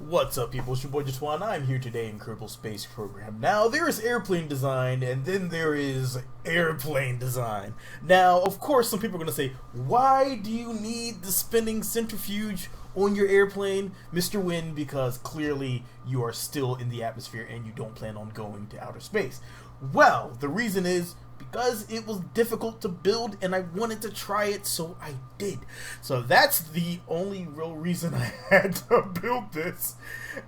What's up, people? It's your boy Jatwan. I'm here today in Kerbal Space Program. Now, there is airplane design, and then there is airplane design. Now, of course, some people are going to say, why do you need the spinning centrifuge on your airplane, Mr. Winn? Because clearly you are still in the atmosphere and you don't plan on going to outer space. Well, the reason is because it was difficult to build and I wanted to try it, so I did. So that's the only real reason I had to build this,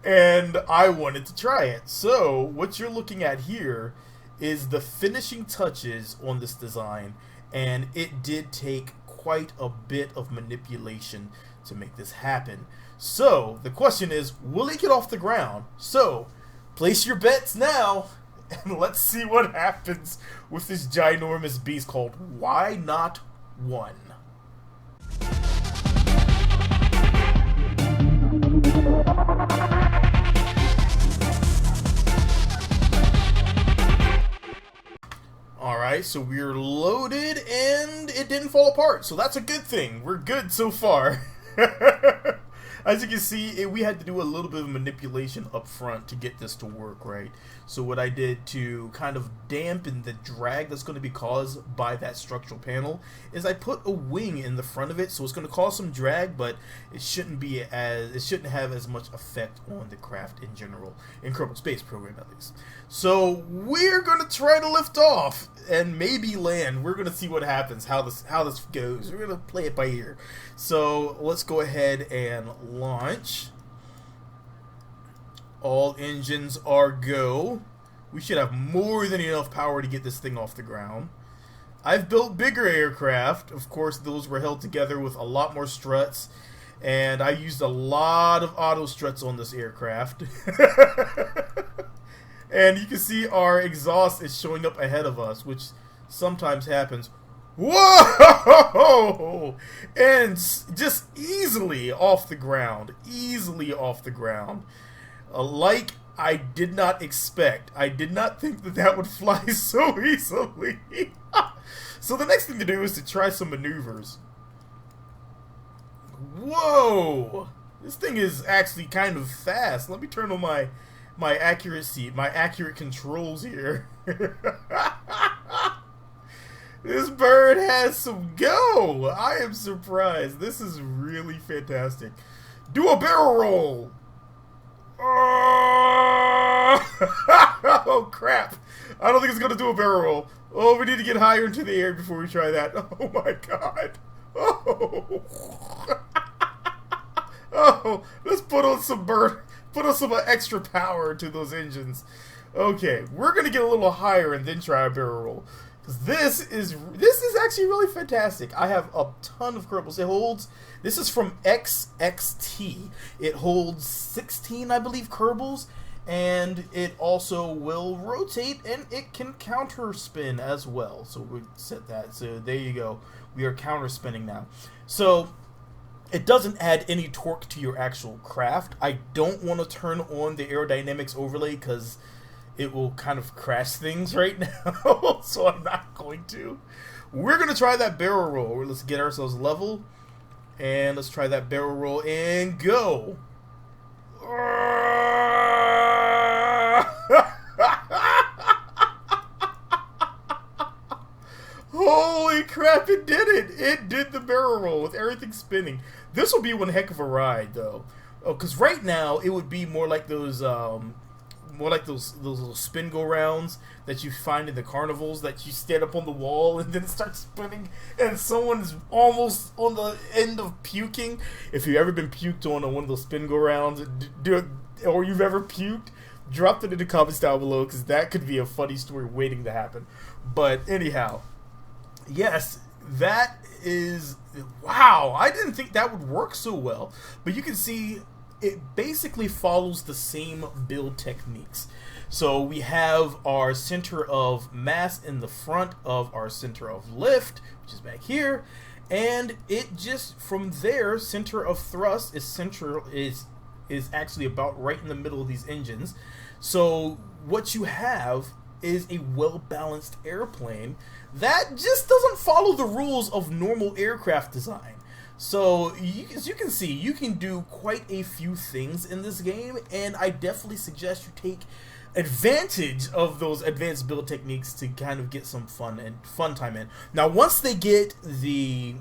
and I wanted to try it. So what you're looking at here is the finishing touches on this design, and it did take quite a bit of manipulation to make this happen. So the question is, will it get off the ground? So place your bets now, and let's see what happens with this ginormous beast called Why Not One. Alright, so we're loaded and it didn't fall apart, so that's a good thing. We're good so far. As you can see, we had to do a little bit of manipulation up front to get this to work, right? So what I did to kind of dampen the drag that's going to be caused by that structural panel is I put a wing in the front of it, so it's going to cause some drag, but it shouldn't have as much effect on the craft in general, in Kerbal Space Program at least. So we're going to try to lift off and maybe land. We're going to see what happens, how this goes. We're going to play it by ear. So let's go ahead and launch. All engines are go. We should have more than enough power to get this thing off the ground. I've built bigger aircraft. Of course, those were held together with a lot more struts, and I used a lot of auto struts on this aircraft. And you can see our exhaust is showing up ahead of us, which sometimes happens. Whoa! And just easily off the ground. Easily off the ground. Like I did not expect. I did not think that that would fly so easily. So the next thing to do is to try some maneuvers. Whoa! This thing is actually kind of fast. Let me turn on my accuracy, my accurate controls here. This bird has some go. I am surprised. This is really fantastic. Do a barrel roll. Oh crap. I don't think it's gonna do a barrel roll. Oh, we need to get higher into the air before we try that. Oh my god. Oh. Oh, let's put on some extra power to those engines. Okay, we're gonna get a little higher and then try a barrel roll. Because this is actually really fantastic. I have a ton of kerbals. This is from XXT. It holds 16, I believe, kerbals, and it also will rotate, and it can counter spin as well. So we set that. So there you go. We are counter spinning now. So it doesn't add any torque to your actual craft. I don't want to turn on the aerodynamics overlay because it will kind of crash things right now, so I'm not going to. We're going to try that barrel roll. Let's get ourselves level, and let's try that barrel roll and go. Holy crap, it did it! It did the barrel roll with everything spinning. This will be one heck of a ride, though. Oh, because right now it would be more like those little spin go rounds that you find in the carnivals, that you stand up on the wall and then it starts spinning and someone's almost on the end of puking. If you've ever been puked on one of those spin go rounds, or you've ever puked, drop it in the comments down below, because that could be a funny story waiting to happen. But anyhow, yes, that is, wow, I didn't think that would work so well. But you can see it basically follows the same build techniques. So we have our center of mass in the front of our center of lift, which is back here, and it just from there, center of thrust is actually about right in the middle of these engines. So what you have is a well-balanced airplane that just doesn't follow the rules of normal aircraft design. So, as you can see, you can do quite a few things in this game, and I definitely suggest you take advantage of those advanced build techniques to kind of get some fun time in. Now, once they get the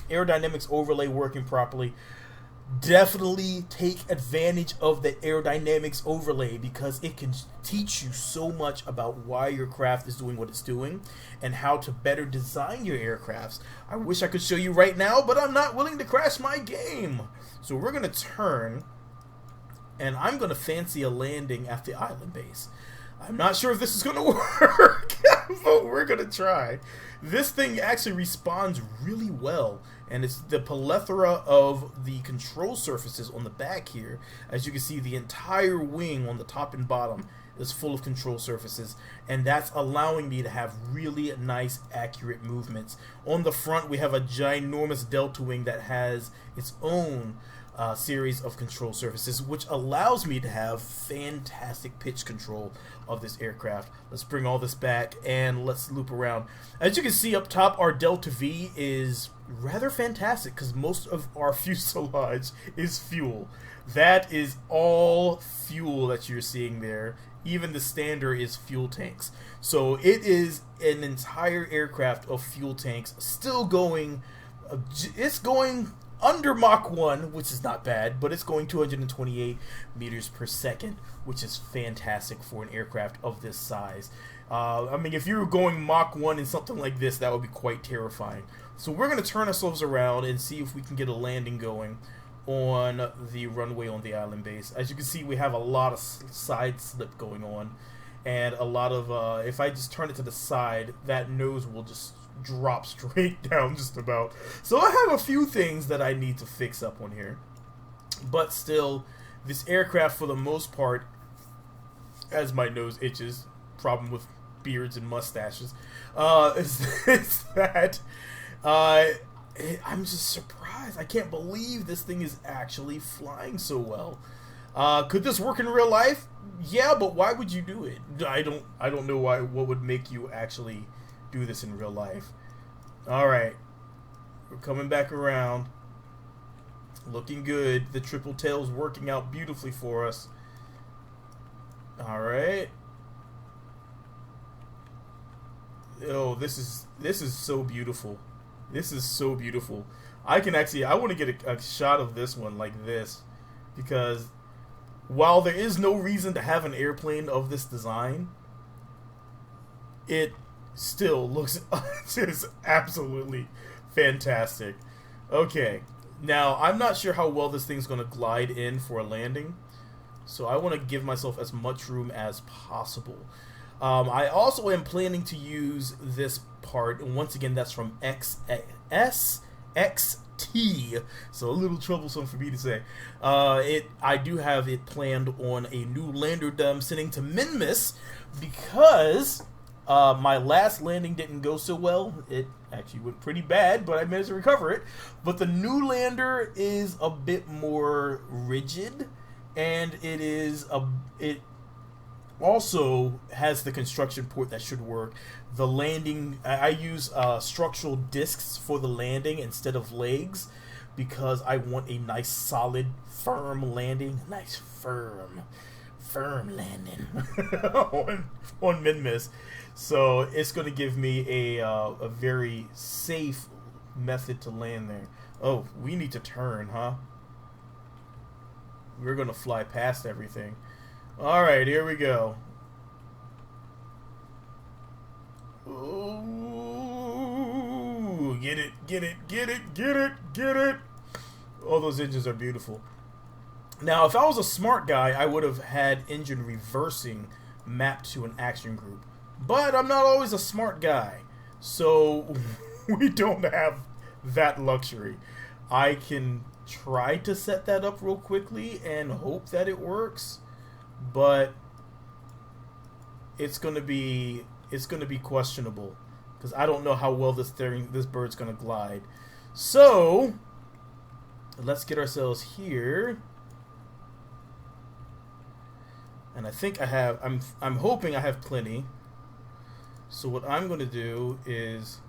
aerodynamics overlay working properly, definitely take advantage of the aerodynamics overlay, because it can teach you so much about why your craft is doing what it's doing and how to better design your aircrafts. I wish I could show you right now, but I'm not willing to crash my game. So we're going to turn, and I'm going to fancy a landing at the island base. I'm not sure if this is going to work, but we're going to try. This thing actually responds really well, and it's the plethora of the control surfaces on the back here. As you can see, the entire wing on the top and bottom is full of control surfaces, and that's allowing me to have really nice, accurate movements. On the front, we have a ginormous delta wing that has its own series of control surfaces, which allows me to have fantastic pitch control of this aircraft. Let's bring all this back and let's loop around. As you can see up top, our Delta V is rather fantastic because most of our fuselage is fuel. That is all fuel that you're seeing there. Even the standard is fuel tanks. So it is an entire aircraft of fuel tanks, still going, it's going under Mach 1, which is not bad, but it's going 228 meters per second, which is fantastic for an aircraft of this size. I mean, if you were going Mach 1 in something like this, that would be quite terrifying. So we're going to turn ourselves around and see if we can get a landing going on the runway on the island base. As you can see, we have a lot of side slip going on, and a lot of, if I just turn it to the side, that nose will just drop straight down just about. So I have a few things that I need to fix up on here, but still, this aircraft for the most part, as my nose itches, problem with beards and mustaches, is that I'm just surprised. I can't believe this thing is actually flying so well. Could this work in real life? Yeah, but why would you do it? I don't know why. What would make you actually do this in real life? Alright, we're coming back around, looking good. The triple tail's working out beautifully for us. Alright. Oh, this is so beautiful. This is so beautiful. I want to get a shot of this one like this, because while there is no reason to have an airplane of this design, it still looks just absolutely fantastic. Okay, now I'm not sure how well this thing's going to glide in for a landing, so I want to give myself as much room as possible. I also am planning to use this part, and once again, that's from XT, so a little troublesome for me to say. I do have it planned on a new lander that I'm sending to Minmus, because my last landing didn't go so well. It actually went pretty bad, but I managed to recover it. But the new lander is a bit more rigid, and it also has the construction port that should work. The landing, I use structural discs for the landing instead of legs, because I want a nice solid firm landing. Nice firm landing on Minmus. So it's going to give me a very safe method to land there. Oh, we need to turn, huh? We're going to fly past everything. Alright, here we go. Ooh, get it, get it, get it, get it, get it. All those engines are beautiful. Now, if I was a smart guy, I would have had engine reversing mapped to an action group. But I'm not always a smart guy, so we don't have that luxury. I can try to set that up real quickly and hope that it works, but it's gonna be questionable, because I don't know how well this bird's gonna glide. So let's get ourselves here. And I think I have, I'm hoping I have plenty. So what I'm going to do is,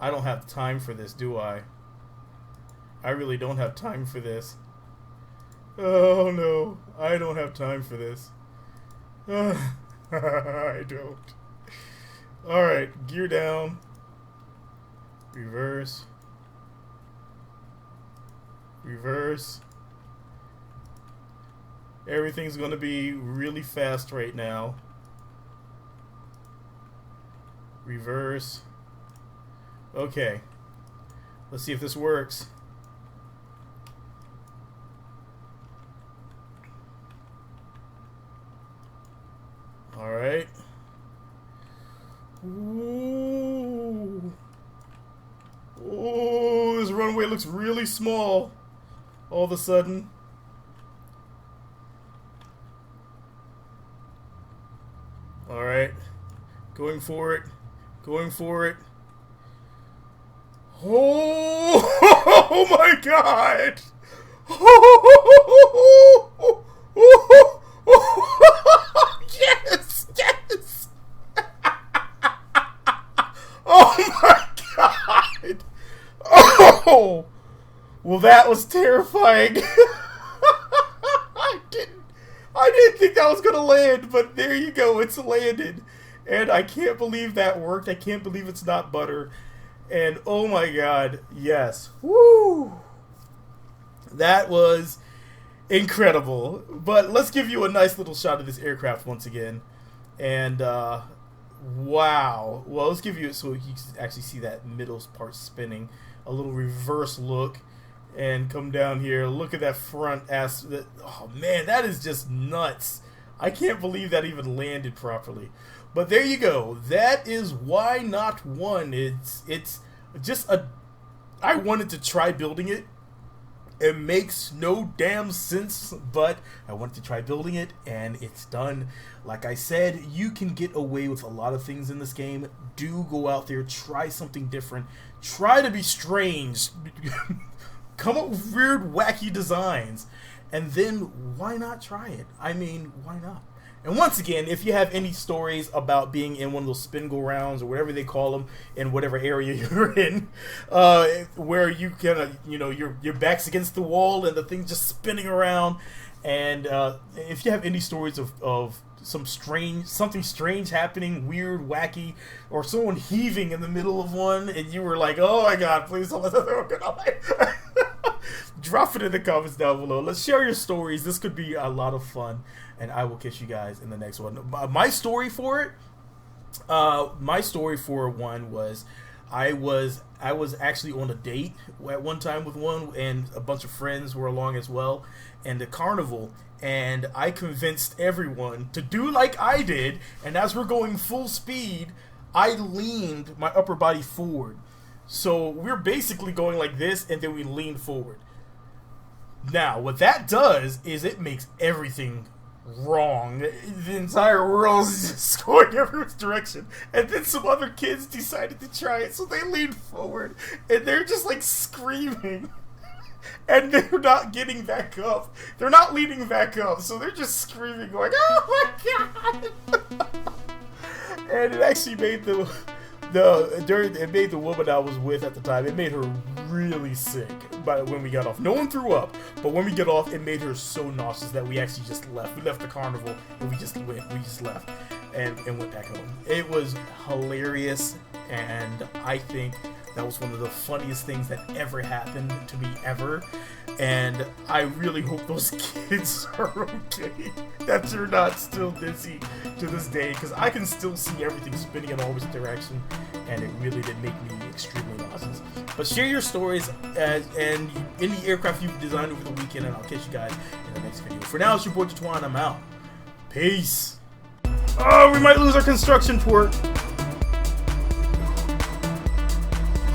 I don't have time for this, do I? I really don't have time for this. Oh no, I don't have time for this. I don't. Alright, gear down. Reverse. Reverse. Everything's gonna be really fast right now. Reverse. Okay. Let's see if this works. Alright. Ooh. Oh, this runway looks really small all of a sudden. Alright. Going for it. Going for it. Oh, oh my god! Yes! Yes! Oh my god! Oh! Well, that was terrifying. I didn't think that was gonna land, but there you go, it's landed. And I can't believe that worked. I can't believe it's not butter. And oh my god, yes. Woo! That was incredible. But let's give you a nice little shot of this aircraft once again. And wow. Well, let's give you it so you can actually see that middle part spinning. A little reverse look. And come down here. Look at that front ass. Oh man, that is just nuts. I can't believe that even landed properly. But there you go. That is why not one. It's just a. I wanted to try building it. It makes no damn sense, but I wanted to try building it, and it's done. Like I said, you can get away with a lot of things in this game. Do go out there, try something different. Try to be strange. Come up with weird, wacky designs. And then, why not try it? I mean, why not? And once again, if you have any stories about being in one of those spin-go-rounds or whatever they call them in whatever area you're in, where you can, your back's against the wall and the thing's just spinning around, and if you have any stories of something strange happening, weird, wacky, or someone heaving in the middle of one, and you were like, oh my god, please don't let that go. Drop it in the comments down below. Let's share your stories. This could be a lot of fun, and I will catch you guys in the next one. My story for it, one was I was actually on a date at one time with one, and a bunch of friends were along as well, and the carnival, and I convinced everyone to do like I did, and as we're going full speed, I leaned my upper body forward. So we're basically going like this, and then we lean forward. Now, what that does is it makes everything wrong. The entire world is just going every direction. And then some other kids decided to try it, so they leaned forward, and they're just like screaming. And they're not getting back up. They're not leaning back up, so they're just screaming, going, oh my god! And it actually made it made the woman I was with at the time, it made her really sick when we got off. No one threw up, but when we got off, it made her so nauseous that we actually just left. We left the carnival, and we just left and went back home. It was hilarious, and I think that was one of the funniest things that ever happened to me ever. And I really hope those kids are okay, that they're not still dizzy to this day, because I can still see everything spinning in all this direction, and it really did make me extremely nauseous. But share your stories and any aircraft you've designed over the weekend, and I'll catch you guys in the next video. For now, it's your boy Jatwan. I'm out. Peace. Oh, we might lose our construction port.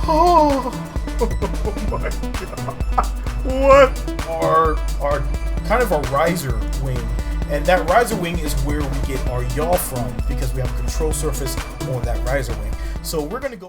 Oh, oh my god. What? Our kind of a riser wing. And that riser wing is where we get our yaw from, because we have a control surface on that riser wing. So we're going to go